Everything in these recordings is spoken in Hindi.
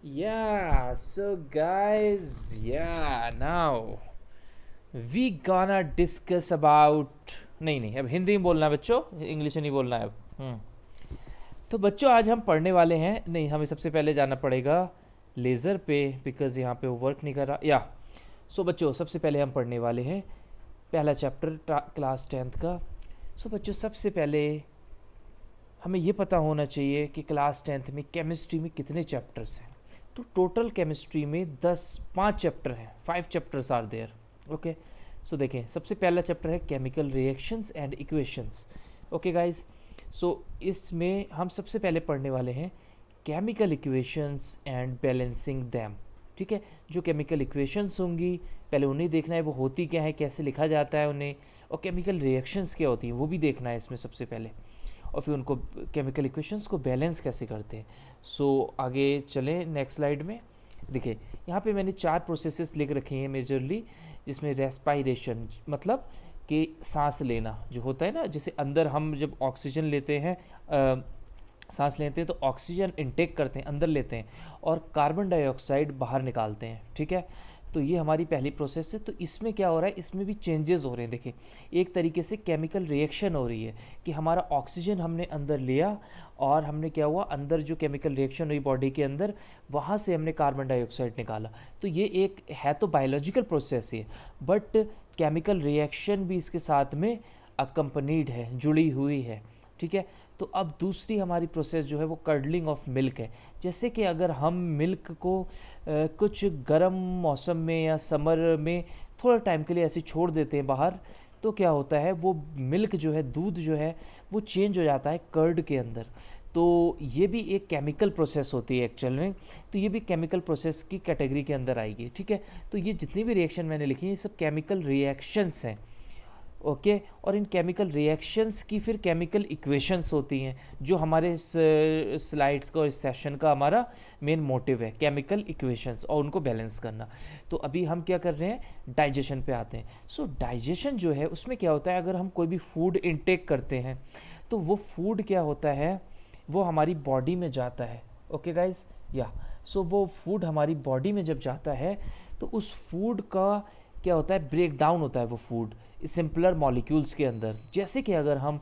Yeah, so guys, now we gonna discuss about नहीं नहीं अब हिंदी में बोलना है बच्चों, इंग्लिश में नहीं बोलना है अब। तो बच्चों आज हम पढ़ने वाले हैं, नहीं हमें सबसे पहले जाना पड़ेगा लेज़र पे, बिकॉज यहाँ पे वो वर्क नहीं कर रहा या। सो बच्चों सबसे पहले हम पढ़ने वाले हैं पहला चैप्टर क्लास 10th का। सो बच्चों सबसे पहले हमें ये पता होना चाहिए कि क्लास 10th में केमिस्ट्री में कितने चैप्टर्स हैं। तो टोटल केमिस्ट्री में 5 चैप्टर हैं, 5 chapters are there. Okay, so देखें सबसे पहला चैप्टर है chemical reactions and equations. Okay guys, so इसमें हम सबसे पहले पढ़ने वाले हैं chemical equations and balancing them. ठीक है, जो केमिकल इक्वेशंस होंगी पहले उन्हें देखना है, वो होती क्या है, कैसे लिखा जाता है उन्हें, और केमिकल रिएक्शंस क्या होती हैं वो भी देखना है इसमें सबसे पहले, और फिर उनको केमिकल इक्वेशंस को बैलेंस कैसे करते हैं। सो आगे चलें नेक्स्ट स्लाइड में। देखिए यहाँ पे मैंने 4 प्रोसेसेस लिख रखे हैं मेजरली, जिसमें रेस्पायरेशन मतलब कि सांस लेना जो होता है ना, जैसे अंदर हम जब ऑक्सीजन लेते हैं, सांस लेते हैं तो ऑक्सीजन इनटेक करते हैं, अंदर लेते हैं, और कार्बन डाइऑक्साइड बाहर निकालते हैं। ठीक है, तो ये हमारी पहली प्रोसेस है। तो इसमें क्या हो रहा है, इसमें भी चेंजेस हो रहे हैं। देखिए एक तरीके से केमिकल रिएक्शन हो रही है कि हमारा ऑक्सीजन हमने अंदर लिया, और हमने क्या हुआ, अंदर जो केमिकल रिएक्शन हुई बॉडी के अंदर, वहाँ से हमने कार्बन डाइऑक्साइड निकाला। तो ये एक है तो बायोलॉजिकल प्रोसेस है, बट केमिकल रिएक्शन भी इसके साथ में अकम्पनीड है, जुड़ी हुई है। ठीक है, तो अब दूसरी हमारी प्रोसेस जो है वो कर्डलिंग ऑफ मिल्क है। जैसे कि अगर हम मिल्क को कुछ गर्म मौसम में या समर में थोड़ा टाइम के लिए ऐसे छोड़ देते हैं बाहर, तो क्या होता है, वो मिल्क जो है, दूध जो है, वो चेंज हो जाता है कर्ड के अंदर। तो ये भी एक केमिकल प्रोसेस होती है एक्चुअल में, तो ये भी केमिकल प्रोसेस की कैटेगरी के अंदर आएगी। ठीक है, तो ये जितनी भी रिएक्शन मैंने लिखी है ये सब केमिकल रिएक्शंस हैं। ओके, और इन केमिकल रिएक्शंस की फिर केमिकल इक्वेशंस होती हैं, जो हमारे इस स्लाइड्स का और इस सेशन का हमारा मेन मोटिव है, केमिकल इक्वेशंस और उनको बैलेंस करना। तो अभी हम क्या कर रहे हैं, डाइजेशन पे आते हैं। सो डाइजेशन जो है उसमें क्या होता है, अगर हम कोई भी फूड इनटेक करते हैं तो वो फूड क्या होता है, वो हमारी बॉडी में जाता है। ओके गाइज, या सो वो फूड हमारी बॉडी में जब जाता है तो उस फूड का क्या होता है, ब्रेक डाउन होता है वो फूड सिंपलर मॉलिक्यूल्स के अंदर। जैसे कि अगर हम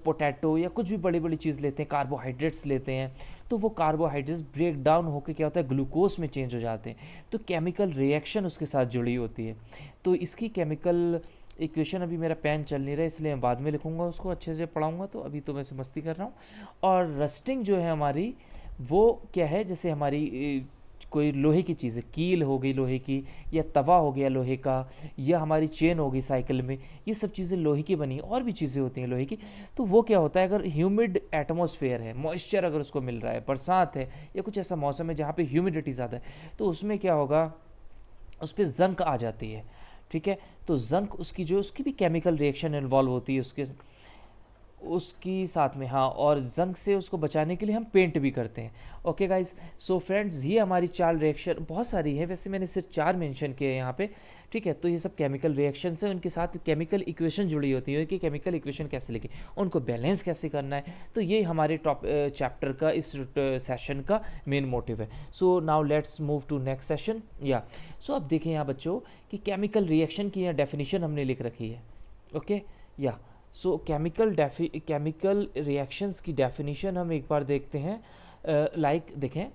पोटैटो या कुछ भी बड़ी बड़ी चीज़ लेते हैं, कार्बोहाइड्रेट्स लेते हैं, तो वो कार्बोहाइड्रेट्स ब्रेक डाउन होकर क्या होता है, ग्लूकोज में चेंज हो जाते हैं। तो केमिकल रिएक्शन उसके साथ जुड़ी होती है। तो इसकी केमिकल इक्वेशन, अभी मेरा पेन चल नहीं रहा है इसलिए मैं बाद में लिखूंगा, उसको अच्छे से पढ़ाऊंगा, तो अभी तो मैं से मस्ती कर रहा हूँ। और रस्टिंग जो है हमारी, वो क्या है, जैसे हमारी कोई लोहे की चीज़ है, कील हो गई लोहे की, या तवा हो गया लोहे का, या हमारी चेन हो गई साइकिल में, ये सब चीज़ें लोहे की बनी, और भी चीज़ें होती हैं लोहे की। तो वो क्या होता है, अगर ह्यूमिड एटमॉस्फेयर है, मॉइस्चर अगर उसको मिल रहा है, बरसात है, या कुछ ऐसा मौसम है जहाँ पे ह्यूमिडिटी ज़्यादा है, तो उसमें क्या होगा, उस पर जंक आ जाती है। ठीक है, तो जंक उसकी जो उसकी भी केमिकल रिएक्शन इन्वॉल्व होती है उसकी साथ में, हाँ, और जंग से उसको बचाने के लिए हम पेंट भी करते हैं। ओके गाइस, सो फ्रेंड्स ये हमारी 4 रिएक्शन, बहुत सारी है वैसे, मैंने सिर्फ 4 मेंशन किए हैं यहाँ पे। ठीक है, तो ये सब केमिकल रिएक्शन है, उनके साथ केमिकल इक्वेशन जुड़ी होती है कि केमिकल इक्वेशन कैसे लिखें, उनको बैलेंस कैसे करना है। तो ये हमारे टॉप चैप्टर का, इस सेशन का मेन मोटिव है। So now let's move to next session. या सो अब देखें यहाँ बच्चों कि केमिकल रिएक्शन की यहाँ डेफिनेशन हमने लिख रखी है। ओके, या सो केमिकल रिएक्शंस की डेफिनेशन हम एक बार देखते हैं। देखें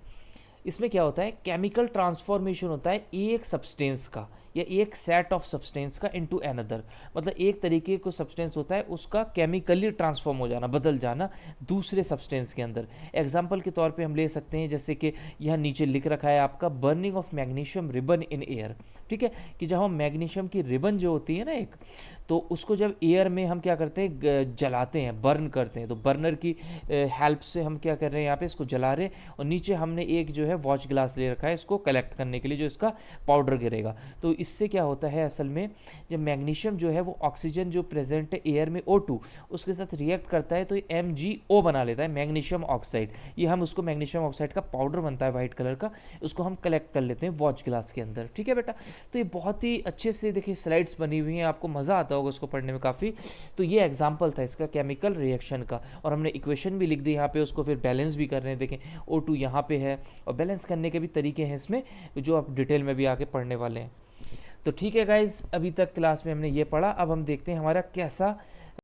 इसमें क्या होता है, केमिकल ट्रांसफॉर्मेशन होता है एक सब्सटेंस का या एक सेट ऑफ सब्सटेंस का इनटू अनदर। मतलब एक तरीके को सब्सटेंस होता है उसका केमिकली ट्रांसफॉर्म हो जाना, बदल जाना दूसरे सब्सटेंस के अंदर। एग्जांपल के तौर पे हम ले सकते हैं, जैसे कि यह नीचे लिख रखा है आपका, burning of magnesium ribbon in air. ठीक है, कि जब हम मैग्नीशियम की रिबन जो होती है ना एक, तो उसको जब एयर में हम क्या करते हैं, जलाते हैं, बर्न करते हैं। तो बर्नर की हेल्प से हम क्या कर रहे हैं, यहाँ पे इसको जला रहे हैं, और नीचे हमने एक जो है वॉच ग्लास ले रखा है इसको कलेक्ट करने के लिए, जो इसका पाउडर गिरेगा। तो इससे क्या होता है असल में, जब मैग्नीशियम जो है वो ऑक्सीजन जो प्रेजेंट है एयर में O2 उसके साथ रिएक्ट करता है तो ये MgO बना लेता है, मैग्नीशियम ऑक्साइड। ये हम उसको मैग्नीशियम ऑक्साइड का पाउडर बनता है वाइट कलर का, उसको हम कलेक्ट कर लेते हैं वॉच ग्लास के अंदर। ठीक है बेटा, तो ये बहुत ही अच्छे से देखिए स्लाइड्स बनी हुई हैं, आपको मज़ा आता होगा उसको पढ़ने में काफ़ी। तो ये एग्जाम्पल था इसका केमिकल रिएक्शन का, और हमने इक्वेशन भी लिख दी यहाँ पे, उसको फिर बैलेंस भी कर रहे हैं। देखें O2 यहाँ पे है, और बैलेंस करने के भी तरीके हैं इसमें जो आप डिटेल में भी आके पढ़ने वाले हैं। तो ठीक है गाइज, अभी तक क्लास में हमने ये पढ़ा, अब हम देखते हैं हमारा कैसा